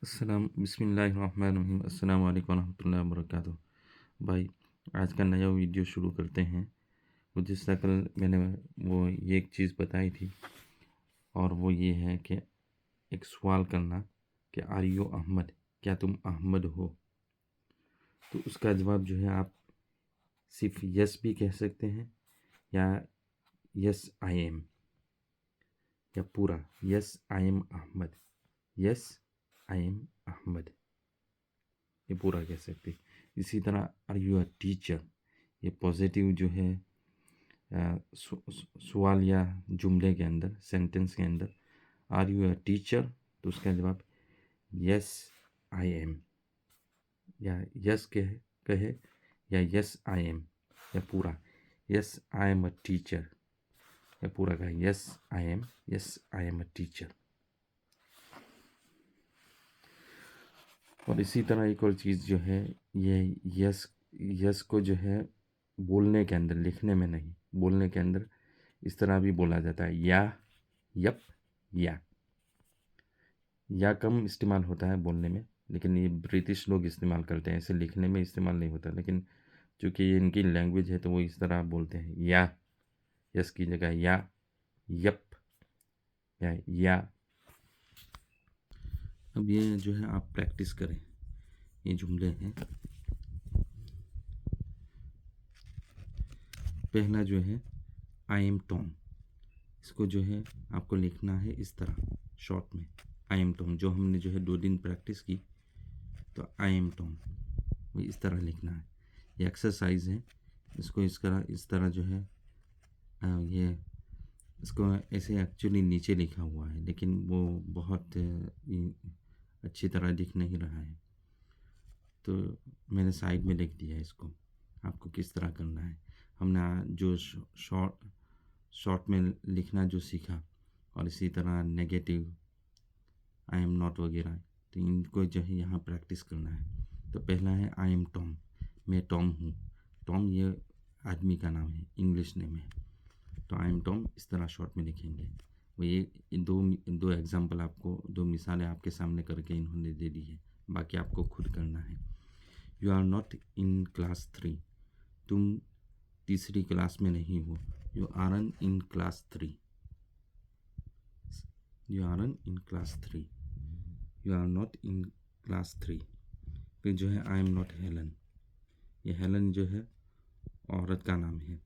बिस्मिल्लाहिर्रहमानिर्रहीम अस्सलाम वालेकुम रहमतुल्लाहि व बरकातुहू। भाई, आज का नया वीडियो शुरू करते हैं। वो जिस तरह कल मैंने वो ये एक चीज़ बताई थी, और वो ये है कि एक सवाल करना कि आर यू अहमद, क्या तुम अहमद हो। तो उसका जवाब जो है आप सिर्फ यस भी कह सकते हैं, या यस आई एम, या पूरा yes I am Ahmad, yes I am Ahmad, ये पूरा कह सकते हैं। इसी तरह आर यू अ टीचर, ये पॉजिटिव जो है सवाल या जुमले के अंदर, सेंटेंस के अंदर आर यू अ टीचर, तो उसका जवाब यस आई एम, या यस कहे या यस आई एम, या पूरा yes I am a teacher, या पूरा कहे yes I M, yes I am a teacher. और इसी तरह एक और चीज़ जो है, ये यस को जो है बोलने के अंदर, लिखने में नहीं, बोलने के अंदर इस तरह भी बोला जाता है, या, यप, या कम इस्तेमाल होता है बोलने में, लेकिन ये ब्रिटिश लोग इस्तेमाल करते हैं, ऐसे लिखने में इस्तेमाल नहीं होता। लेकिन चूँकि ये इनकी लैंग्वेज है तो वो इस तरह बोलते हैं, या, यस की जगह या, यप, या। अब ये जो है आप प्रैक्टिस करें, ये जुमले हैं। पहला जो है आई एम टॉम, इसको जो है आपको लिखना है इस तरह शॉर्ट में, आई एम टॉम। जो हमने जो है 2 दिन प्रैक्टिस की, तो आई एम टॉम वो इस तरह लिखना है। ये एक्सरसाइज है, इसको इस तरह जो है ये इसको ऐसे एक्चुअली नीचे लिखा हुआ है, लेकिन वो बहुत अच्छी तरह दिख नहीं रहा है, तो मैंने साइड में लिख दिया है इसको। आपको किस तरह करना है, हमने जो शॉर्ट में लिखना जो सीखा, और इसी तरह नेगेटिव, आई एम नॉट वगैरह, तो इनको जो है यहाँ प्रैक्टिस करना है। तो पहला है आई एम टॉम, मैं टॉम हूँ। टॉम ये आदमी का नाम है, इंग्लिश नेम है, तो आई एम टॉम इस तरह शॉर्ट में लिखेंगे। वो ये दो एग्जांपल आपको, 2 मिसालें आपके सामने करके इन्होंने दे दी है, बाकी आपको खुद करना है। You are not in class 3, तुम तीसरी क्लास में नहीं हो। You aren't in class 3, you aren't in class 3, you are not in class 3। फिर जो है आई एम नॉट हेलन, ये हेलन जो है औरत का नाम है,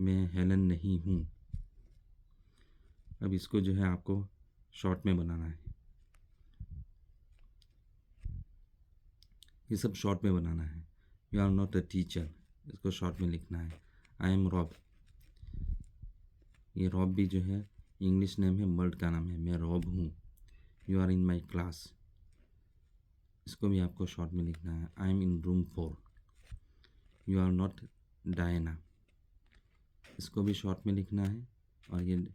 मैं हेलन नहीं हूँ। अब इसको जो है आपको शॉर्ट में बनाना है, ये सब शॉर्ट में बनाना है। You are not a teacher, इसको शॉर्ट में लिखना है। आई एम रॉब, ये रॉब भी जो है इंग्लिश नेम है, मर्द का नाम है, मैं रॉब हूँ। You are in my class, इसको भी आपको शॉर्ट में लिखना है। I am in room 4, you are not Diana, इसको भी शॉर्ट में लिखना है। और ये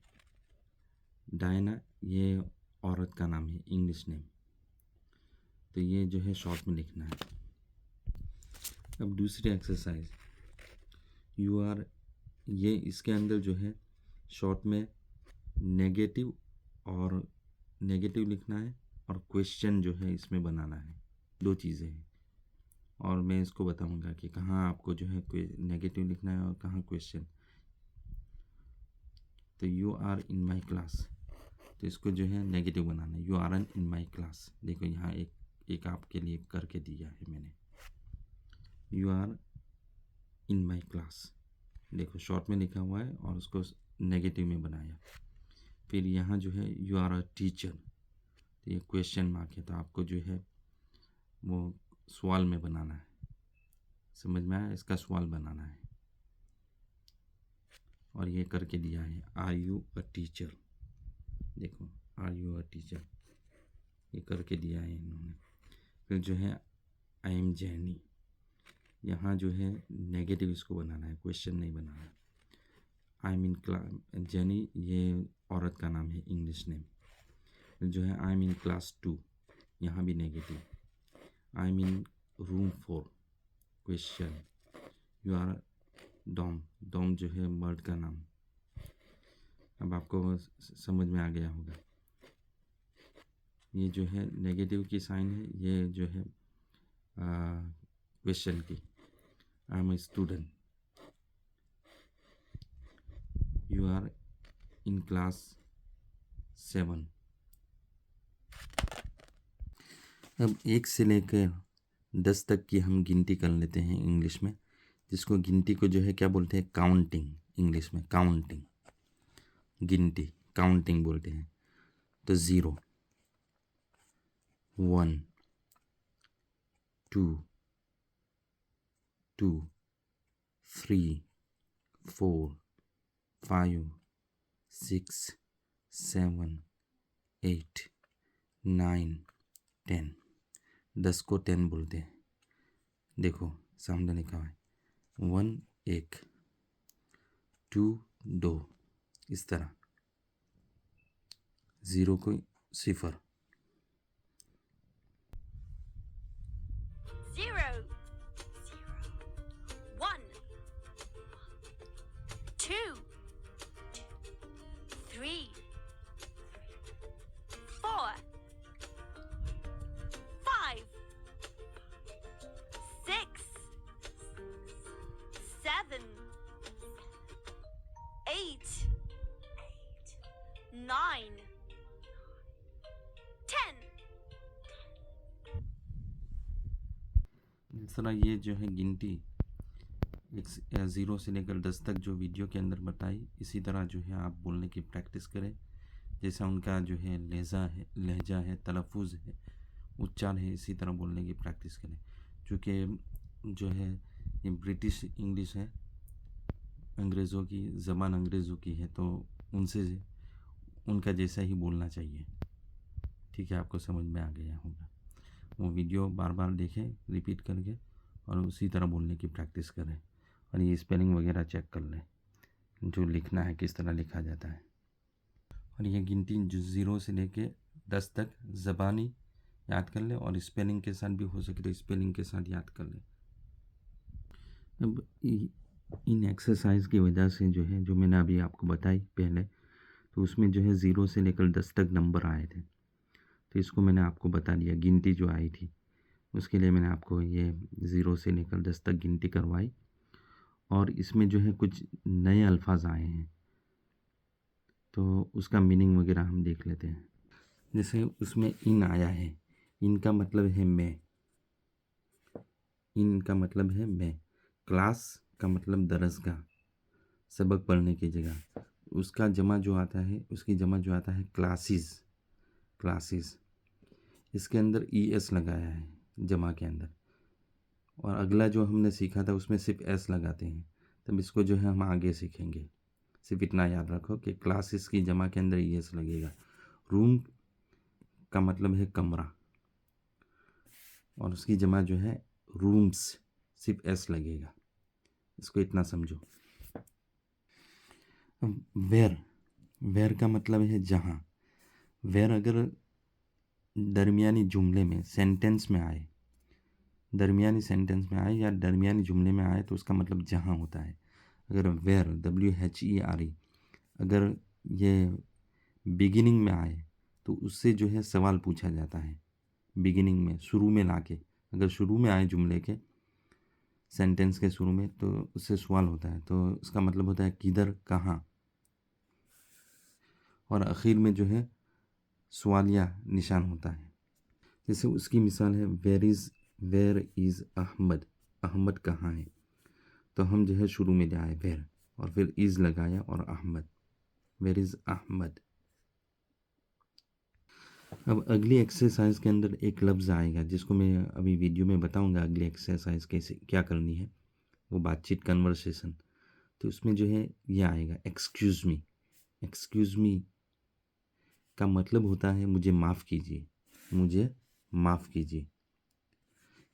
डायना ये औरत का नाम है, इंग्लिश नेम, तो ये जो है शॉर्ट में लिखना है। अब दूसरी एक्सरसाइज, यू आर, ये इसके अंदर जो है शॉर्ट में नेगेटिव लिखना है, और क्वेश्चन जो है इसमें बनाना है। 2 चीज़ें हैं, और मैं इसको बताऊंगा कि कहाँ आपको जो है नेगेटिव लिखना है और कहाँ क्वेश्चन। तो you are in my class, तो इसको जो है नेगेटिव बनाना है। You are in my class, देखो यहाँ एक आपके लिए करके दिया है मैंने। You are in my class, देखो शॉर्ट में लिखा हुआ है और उसको नेगेटिव में बनाया। फिर यहाँ जो है यू आर अ टीचर, तो ये क्वेश्चन मार्क है, तो आपको जो है वो सवाल में बनाना है। समझ में आया, इसका सवाल बनाना है। और ये करके दिया है आर यू अ टीचर, देखो आर यू अ टीचर, ये करके दिया है इन्होंने। फिर जो है आई एम जैनी, यहाँ जो है नेगेटिव इसको बनाना है, क्वेश्चन नहीं बनाना है। आई एम इन क्लास, जैनी ये औरत का नाम है, इंग्लिश नेम। फिर जो है आई एम इन क्लास 2, यहाँ भी negative. I am in room 4, question. You are Dom, Dom जो है मर्द का नाम। अब आपको समझ में आ गया होगा। ये जो है नेगेटिव की साइन है, ये जो है क्वेश्चन की। I am a student, you are in class 7। अब 1 से लेकर 10 तक की हम गिनती कर लेते हैं इंग्लिश में, जिसको गिनती को जो है क्या बोलते हैं, काउंटिंग। इंग्लिश में काउंटिंग, गिनती काउंटिंग बोलते हैं। तो 0, 1, 2, 3, 4, 5, 6, 7, 8, 9, 10। 10 को 10 बोलते हैं। देखो सामने लिखा हुआ है 1 1, 2 2, इस तरह। 0 को 0, 0, 1, 2, 3, 4, 5, 6, 7, 8, 9, 10। इस तरह ये जो है गिनती 0 से लेकर 10 तक जो वीडियो के अंदर बताई, इसी तरह जो है आप बोलने की प्रैक्टिस करें। जैसा उनका जो है लहजा है, तलफ़ुज़ है, उच्चारण है, इसी तरह बोलने की प्रैक्टिस करें। चूँकि जो है ये ब्रिटिश इंग्लिश है, अंग्रेज़ों की ज़बान अंग्रेज़ों की है, तो उनसे उनका जैसा ही बोलना चाहिए। ठीक है, आपको समझ में आ गया होगा। वो वीडियो बार बार देखें रिपीट करके, और उसी तरह बोलने की प्रैक्टिस करें, और ये स्पेलिंग वगैरह चेक कर लें, जो लिखना है किस तरह लिखा जाता है। और ये गिनती जो 0 से लेके 10 तक ज़बानी याद कर लें, और स्पेलिंग के साथ भी हो सके तो स्पेलिंग के साथ याद कर लें। अब इन एक्सरसाइज की वजह से जो है, जो मैंने अभी आपको बताई पहले, तो उसमें जो है 0 से लेकर 10 तक नंबर आए थे। तो इसको मैंने आपको बता दिया, गिनती जो आई थी उसके लिए मैंने आपको ये 0 से लेकर 10 तक गिनती करवाई। और इसमें जो है कुछ नए अल्फाज आए हैं, तो उसका मीनिंग वगैरह हम देख लेते हैं। जैसे उसमें इन आया है, इनका मतलब है मैं, इनका मतलब है मैं। क्लास का मतलब दरसगाह, सबक पढ़ने की जगह। उसका जमा जो आता है, उसकी जमा जो आता है क्लासेस, क्लासेस। इसके अंदर ES लगाया है जमा के अंदर, और अगला जो हमने सीखा था उसमें सिर्फ S लगाते हैं। तब इसको जो है हम आगे सीखेंगे। सिर्फ इतना याद रखो कि क्लासेस की जमा के अंदर ES लगेगा। रूम का मतलब है कमरा, और उसकी जमा जो है रूम्स, सिर्फ S लगेगा। इसको इतना समझो। वेयर, वेयर का मतलब है जहाँ। वेयर अगर दरमियानी जुमले में, सेंटेंस में आए, दरमियानी सेंटेंस में आए या दरमियानी जुमले में आए, तो उसका मतलब जहाँ होता है। अगर वेयर, WHERE, अगर ये बिगिनिंग में आए तो उससे जो है सवाल पूछा जाता है। बिगिनिंग में, शुरू में लाके, अगर शुरू में आए जुमले के, सेंटेंस के शुरू में, तो उससे सवाल होता है, तो उसका मतलब होता है किधर, कहाँ। और आखिर में जो है सवालिया निशान होता है। जैसे उसकी मिसाल है वेयर इज़ अहमद, अहमद कहाँ है। तो हम जो है शुरू में ले आए वेयर, और फिर इज़ लगाया और अहमद, वेयर इज़ अहमद। अब अगली एक्सरसाइज के अंदर एक लफ्ज़ आएगा, जिसको मैं अभी वीडियो में बताऊंगा अगली एक्सरसाइज कैसे क्या करनी है, वो बातचीत, कन्वर्सेशन। तो उसमें जो है ये आएगा एक्सक्यूज़ मी। एक्सक्यूज़ मी का मतलब होता है मुझे माफ़ कीजिए, मुझे माफ़ कीजिए।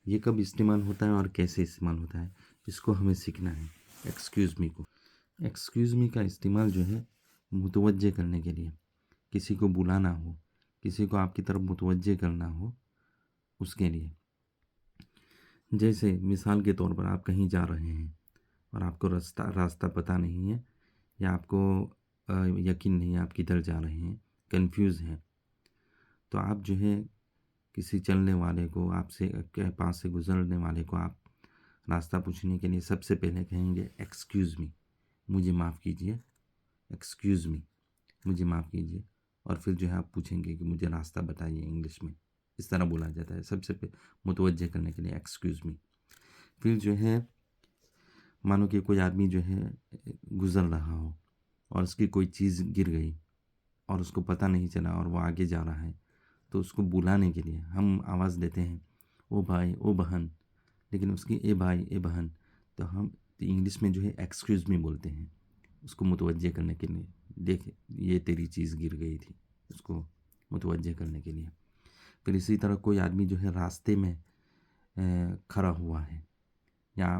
ये कब इस्तेमाल होता है और कैसे इस्तेमाल होता है, इसको हमें सीखना है। एक्सक्यूज़ मी को, एक्सक्यूज़ मी का इस्तेमाल जो है मुतवज्जे करने के लिए, किसी को बुलाना हो, किसी को आपकी तरफ मुतवज्जे करना हो, उसके लिए। जैसे मिसाल के तौर पर आप कहीं जा रहे हैं और आपको रास्ता पता नहीं है, या आपको यकीन नहीं है आप किधर जा रहे हैं, कंफ्यूज हैं, तो आप जो है किसी चलने वाले को, आपसे के पास से गुजरने वाले को आप रास्ता पूछने के लिए सबसे पहले कहेंगे एक्सक्यूज़ मी, मुझे माफ़ कीजिए, एक्सक्यूज़ मी, मुझे माफ़ कीजिए। और फिर जो है आप पूछेंगे कि मुझे रास्ता बताइए इंग्लिश में। इस तरह बोला जाता है सबसे पहले मुतवज्जे करने के लिए, एक्सक्यूज़ मी। फिर जो है मानो कि कोई आदमी जो है गुज़र रहा हो और उसकी कोई चीज़ गिर गई और उसको पता नहीं चला और वो आगे जा रहा है, तो उसको बुलाने के लिए हम आवाज़ देते हैं, ओ भाई, ओ बहन। लेकिन उसकी ए भाई, ए बहन, तो हम इंग्लिश में जो है एक्सक्यूज़ मी बोलते हैं उसको मुतवज्जे करने के लिए। देख, ये तेरी चीज़ गिर गई थी, उसको मुतवज्जे करने के लिए। फिर इसी तरह कोई आदमी जो है रास्ते में खड़ा हुआ है, या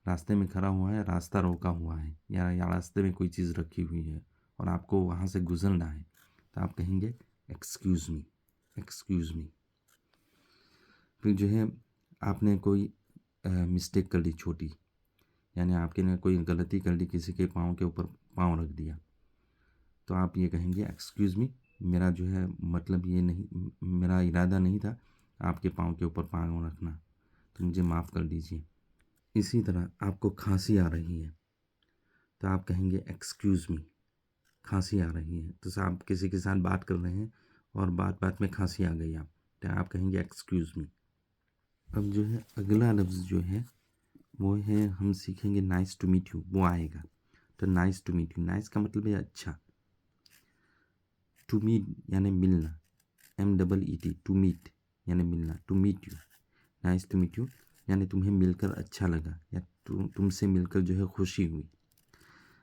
रास्ते में खड़ा हुआ है, रास्ता रोका हुआ है, या रास्ते में कोई चीज़ रखी हुई है और आपको वहाँ से गुजरना है, तो आप कहेंगे एक्सक्यूज़ मी, एक्सक्यूज़ मी। फिर जो है आपने कोई मिस्टेक कर ली छोटी, यानी आपके ने कोई गलती कर ली, किसी के पाँव के ऊपर पाँव रख दिया, तो आप ये कहेंगे एक्सक्यूज़ मी, मेरा जो है मतलब ये नहीं, मेरा इरादा नहीं था आपके पाँव के ऊपर पाँव रखना, तो मुझे माफ़ कर दीजिए। इसी तरह आपको खांसी आ रही है, तो आप कहेंगे एक्सक्यूज़ मी, खांसी आ रही है। तो आप किसी के साथ बात कर रहे हैं और बात बात में खांसी आ गई आप, तो आप कहेंगे एक्सक्यूज़ मी। अब जो है अगला लफ्ज़ जो है वो है, हम सीखेंगे नाइस टू मीट यू, वो आएगा। तो nice to meet you, nice का मतलब है अच्छा, टू मीट यानी मिलना, MEET, टू मीट यानी मिलना, to meet you, nice to meet you यानी तुम्हें मिलकर अच्छा लगा, या तुमसे मिलकर जो है खुशी हुई।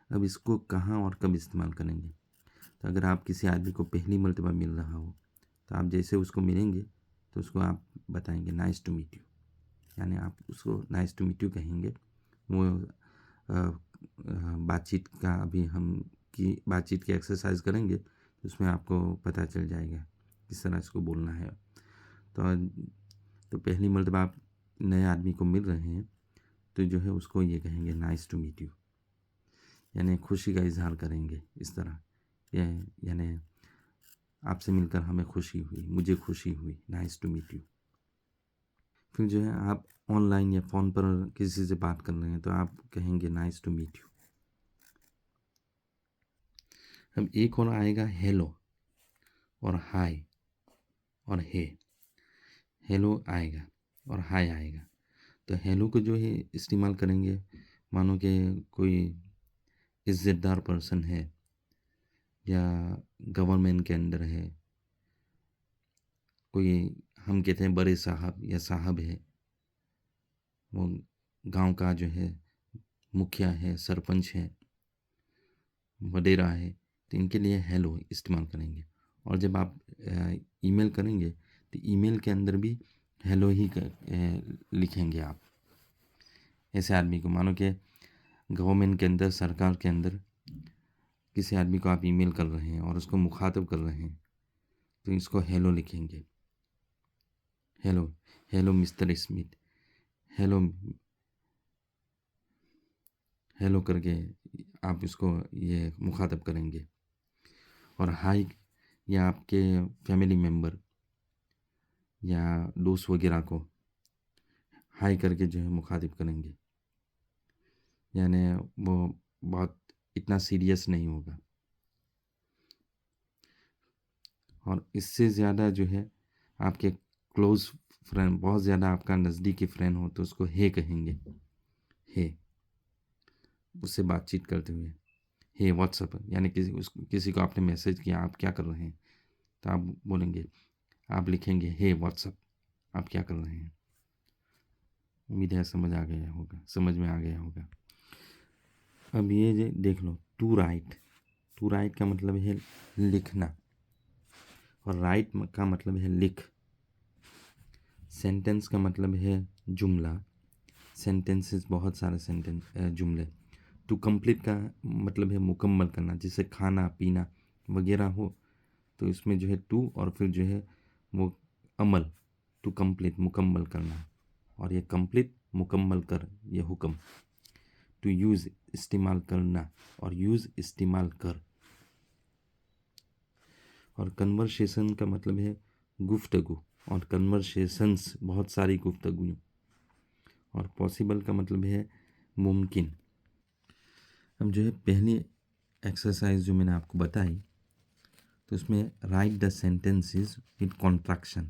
अब इसको कहाँ और कब इस्तेमाल करेंगे? तो अगर आप किसी आदमी को पहली मर्तबा मिल रहा हो, तो आप जैसे उसको मिलेंगे तो उसको आप बताएंगे नाइस टू मीट यू, यानी आप उसको नाइस टू मीट यू कहेंगे। वो बातचीत का अभी हम की बातचीत की एक्सरसाइज करेंगे तो उसमें आपको पता चल जाएगा किस तरह इसको बोलना है। तो पहली मर्तबा आप नए आदमी को मिल रहे हैं तो जो है उसको ये कहेंगे नाइस टू मीट यू, यानी खुशी का इजहार करेंगे इस तरह, यानी आपसे मिलकर हमें खुशी हुई, मुझे खुशी हुई, नाइस टू मीट यू। फिर जो है आप ऑनलाइन या फ़ोन पर किसी से बात कर रहे हैं तो आप कहेंगे नाइस टू मीट यू। अब एक और आएगा हेलो और हाय और हे। हेलो आएगा और हाय आएगा। तो हेलो को जो है इस्तेमाल करेंगे मानो कि कोई इज़्ज़तदार पर्सन है या गवर्नमेंट के अंदर है, कोई हम कहते हैं बड़े साहब या साहब है, वो गांव का जो है मुखिया है, सरपंच है, वडेरा है, तो इनके लिए हेलो इस्तेमाल करेंगे। और जब आप ईमेल करेंगे तो ईमेल के अंदर भी हेलो ही लिखेंगे आप। ऐसे आदमी को मानो कि गवर्नमेंट के अंदर, सरकार के अंदर किसी आदमी को आप ईमेल कर रहे हैं और उसको मुखातिब कर रहे हैं, तो इसको हेलो लिखेंगे। Hello, hello mister Smith, hello, hello करके आप इसको ये मुखातब करेंगे। और हाय, या आपके फैमिली मेम्बर या दोस्त वगैरह को हाय करके जो है मुखातिब करेंगे, यानी वो बहुत इतना सीरियस नहीं होगा। और इससे ज़्यादा जो है आपके क्लोज़ फ्रेंड, बहुत ज़्यादा आपका नज़दीकी फ्रेंड हो तो उसको हे कहेंगे, हे, उससे बातचीत करते हुए। हे व्हाट्सअप, यानी किसी को आपने मैसेज किया, आप क्या कर रहे हैं, तो आप बोलेंगे, आप लिखेंगे हे व्हाट्सअप, आप क्या कर रहे हैं। उम्मीद है समझ आ गया होगा, समझ में आ गया होगा। अब ये देख लो, टू राइट, टू राइट का मतलब है लिखना और राइट का मतलब है लिख। सेंटेंस का मतलब है जुमला, सेंटेंसेस बहुत सारे जुमले। टू कंप्लीट का मतलब है मुकम्मल करना, जैसे खाना पीना वगैरह हो तो इसमें जो है टू और फिर जो है वो अमल, टू कंप्लीट मुकम्मल करना, और ये कंप्लीट मुकम्मल कर, ये हुक्म। टू यूज़ इस्तेमाल करना और यूज़ इस्तेमाल कर। और कन्वर्सेशन का मतलब है गुफ्तगू, और कन्वर्सेशंस बहुत सारी गुफ्तगू, और पॉसिबल का मतलब है मुमकिन। अब जो है पहली एक्सरसाइज जो मैंने आपको बताई, तो उसमें right the sentences with contraction,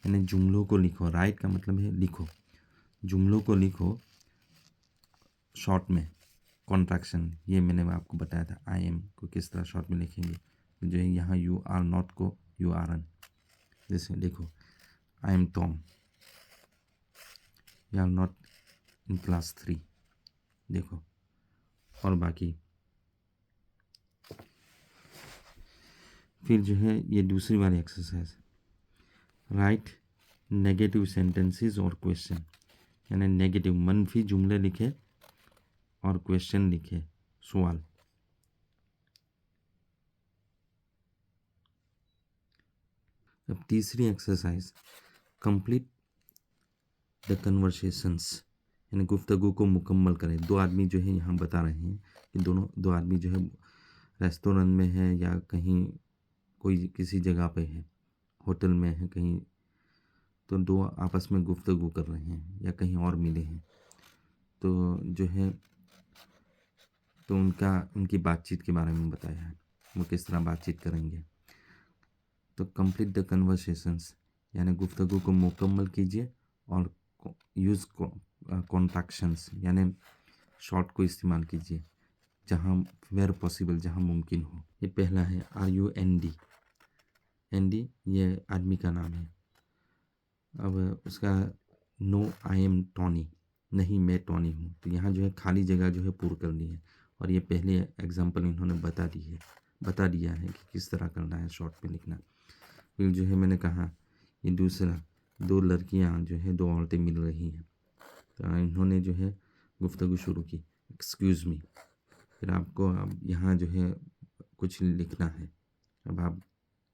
यानी जुमलों को लिखो। राइट का मतलब है लिखो, जुमलों को लिखो शॉर्ट में। कॉन्ट्रैक्शन ये मैंने आपको बताया था, आई एम को किस तरह शॉर्ट में लिखेंगे। तो जो है यहाँ यू आर नॉट को यू आर एन, जैसे देखो I am Tom, you are not in class 3, देखो। और बाकी फिर जो है ये दूसरी वाली एक्सरसाइज, राइट नेगेटिव सेंटेंसेस और क्वेश्चन, यानी नेगेटिव मनफी जुमले लिखे और क्वेश्चन लिखे, सवाल। अब तीसरी एक्सरसाइज, कंप्लीट द कन्वर्सेशंस, यानी गुफ्तगू को मुकम्मल करें। दो आदमी जो है यहाँ बता रहे हैं कि दो आदमी जो है रेस्टोरेंट में है या कहीं कोई किसी जगह पे है, होटल में है कहीं, तो दो आपस में गुफ्तगू कर रहे हैं या कहीं और मिले हैं। तो जो है तो उनकी बातचीत के बारे में बताया है, वो किस तरह बातचीत करेंगे। तो कंप्लीट द कन्वर्सेशंस, यानी गुफ्तगू को मुकम्मल कीजिए और यूज़ कॉन्ट्रैक्शंस, यानी शॉर्ट को इस्तेमाल कीजिए जहाँ वेयर पॉसिबल, जहाँ मुमकिन हो। ये पहला है RUND, एंडी ये आदमी का नाम है। अब उसका नो आई एम टॉनी, नहीं मैं टॉनी हूँ। तो यहाँ जो है खाली जगह जो है पूरी करनी है, और ये पहले एग्जाम्पल इन्होंने बता दिया है कि किस तरह करना है शॉर्ट में लिखना। फिर जो है मैंने कहा ये दूसरा, दो लड़कियाँ जो है, दो औरतें मिल रही हैं, तो इन्होंने जो है गुफ्तगू शुरू की, एक्सक्यूज़ मी। फिर आपको अब यहाँ जो है कुछ लिखना है। अब आप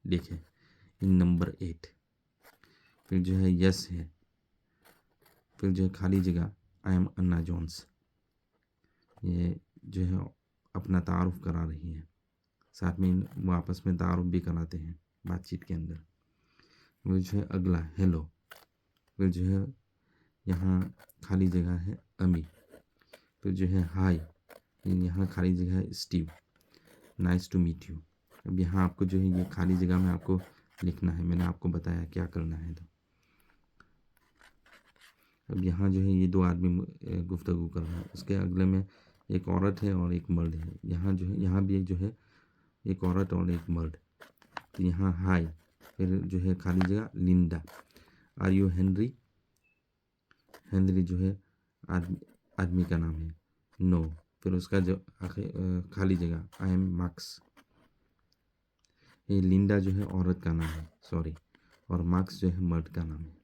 लिखें इन नंबर 8, फिर जो है यस है, फिर जो है खाली जगह आई एम अन्ना जॉन्स। ये जो है अपना तारुफ करा रही है, साथ में वो आपस में तारुफ भी कराते हैं बातचीत के अंदर। वो जो है अगला हेलो, फिर जो है यहाँ खाली जगह है अमी, फिर जो है हाय, यहाँ खाली जगह है Steve, nice to meet you. अब यहाँ आपको जो है ये खाली जगह में आपको लिखना है, मैंने आपको बताया क्या करना है। तो अब यहाँ जो है ये दो आदमी गुफ्तगू कर रहे हैं, उसके अगले में एक औरत है और एक मर्द है। यहाँ जो है यहाँ भी जो है एक औरत और एक मर्द। तो यहाँ हाय, फिर जो है खाली जगह Linda, are you Henry, Henry जो है आदमी का नाम है, नो। फिर उसका जो खाली जगह आई एम मार्क्स, ये लिंडा जो है औरत का नाम है, सॉरी, और मार्क्स जो है मर्द का नाम है।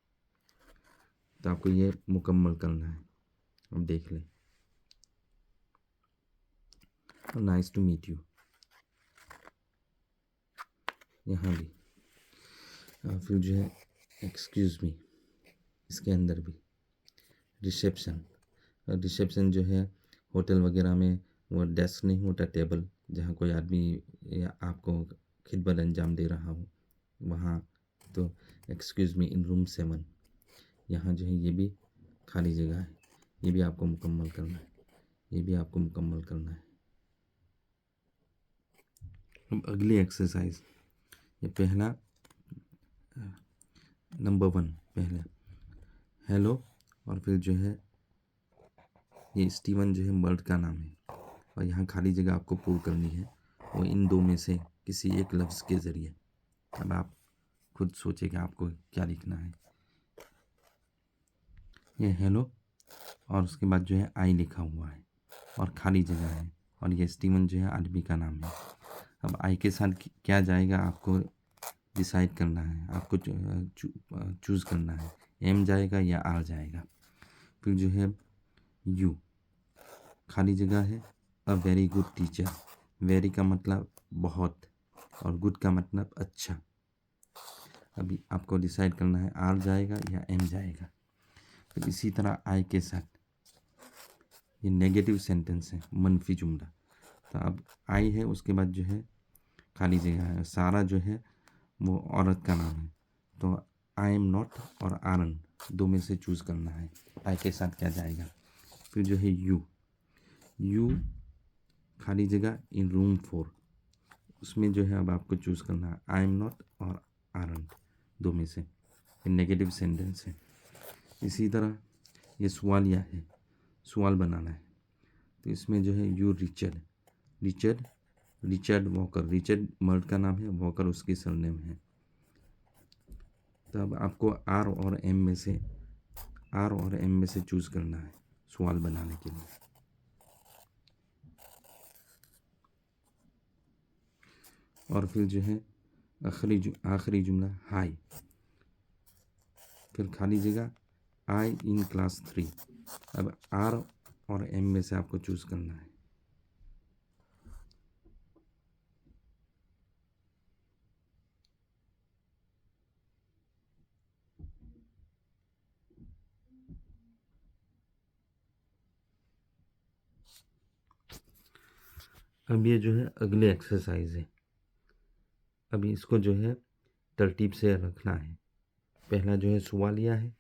तो आपको ये मुकम्मल करना है। अब देख लें, नाइस टू मीट यू, यहाँ भी। फिर जो है एक्सक्यूज़ मी, इसके अंदर भी रिसेप्शन, रिसेप्शन जो है होटल वगैरह में वो डेस्क नहीं होता, टेबल जहाँ कोई आदमी या आपको खिदमत अंजाम दे रहा हो वहाँ। तो एक्सक्यूज़ मी इन रूम 7, यहाँ जो है ये भी खाली जगह है, ये भी आपको मुकम्मल करना है, ये भी आपको मुकम्मल करना है। अब अगली एक्सरसाइज, ये पहला नंबर 1 पहला हेलो, और फिर जो है ये स्टीवन जो है मर्द का नाम है, और यहाँ खाली जगह आपको पूरी करनी है, वो इन दो में से किसी एक लफ्ज़ के ज़रिए। अब आप खुद सोचें कि आपको क्या लिखना है। ये हेलो और उसके बाद जो है आई लिखा हुआ है और खाली जगह है, और ये स्टीवन जो है आदमी का नाम है। अब आई के साथ क्या जाएगा आपको डिसाइड करना है, आपको चूज़ करना है, एम जाएगा या आर जाएगा। फिर जो है यू, खाली जगह है a very good teacher, very का मतलब बहुत और गुड का मतलब अच्छा। अभी आपको डिसाइड करना है आर जाएगा या एम जाएगा। फिर इसी तरह आई के साथ ये नेगेटिव सेंटेंस है, मनफी जुमला। तो अब आई है, उसके बाद जो है खाली जगह है, सारा जो है वो औरत का नाम है, तो आई एम नॉट और आरन दो में से चूज़ करना है, आई के साथ क्या जाएगा। फिर जो है यू खाली जगह इन रूम 4, उसमें जो है अब आपको चूज़ करना है आई एम नॉट और आरन दो में से, नेगेटिव सेंटेंस है। इसी तरह ये सवालिया है, सवाल बनाना है, तो इसमें जो है यू रिचर्ड वॉकर, रिचर्ड मर्ड का नाम है, वॉकर उसकी सरनेम है। तब आपको आर और एम में से चूज़ करना है सवाल बनाने के लिए। और फिर जो है आखिरी जुमला हाई, फिर खाली जगह आई इन क्लास 3। अब आर और एम में से आपको चूज़ करना है। अब ये जो है अगले एक्सरसाइज है। अभी इसको जो है तरतीब से रखना है। पहला जो है सवालिया है,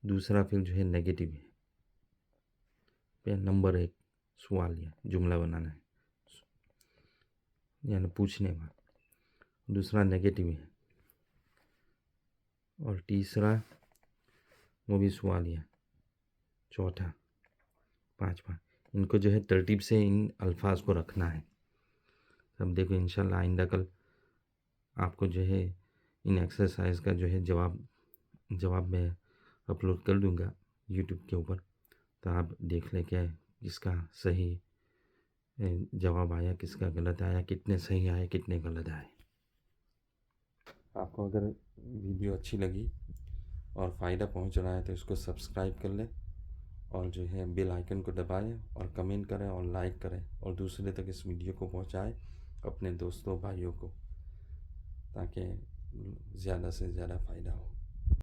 दूसरा फिर जो है नेगेटिव है। नंबर 1 सवालिया जुमला बनाना है, यानी पूछने वाला, दूसरा नेगेटिव है, और तीसरा वो भी सवालिया, चौथा, पांचवा। इनको जो है तरतीब से इन अल्फाज को रखना है। अब देखो इंशाल्लाह आइंदा कल आपको जो है इन एक्सरसाइज का जो है जवाब मैं अपलोड कर दूंगा यूट्यूब के ऊपर, तो आप देख लें क्या किसका सही जवाब आया, किसका गलत आया, कितने सही आए, कितने गलत आए। आपको अगर वीडियो अच्छी लगी और फ़ायदा पहुंच रहा है तो इसको सब्सक्राइब कर लें, और जो है बेल आइकन को दबाएं, और कमेंट करें और लाइक करें, और दूसरे तक इस वीडियो को पहुंचाएं अपने दोस्तों भाइयों को, ताकि ज़्यादा से ज़्यादा फ़ायदा हो।